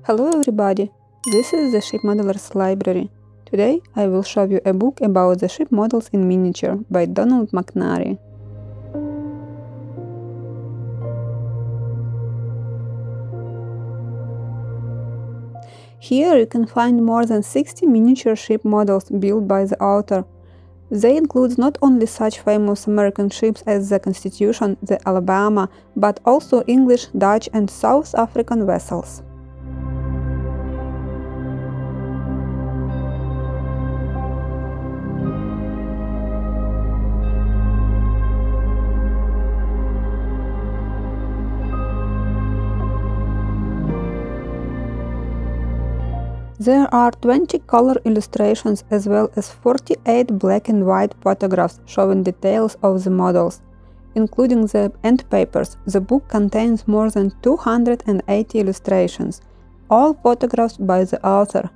Hello everybody, this is the Ship Modelers Library. Today I will show you a book about the ship models in miniature by Donald McNary. Here you can find more than 60 miniature ship models built by the author. They include not only such famous American ships as the Constitution, the Alabama, but also English, Dutch and South African vessels. There are 20 color illustrations as well as 48 black and white photographs showing details of the models. Including the end papers, the book contains more than 280 illustrations, all photographs by the author.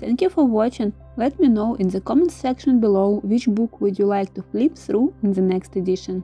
Thank you for watching. Let me know in the comments section below which book would you like to flip through in the next edition.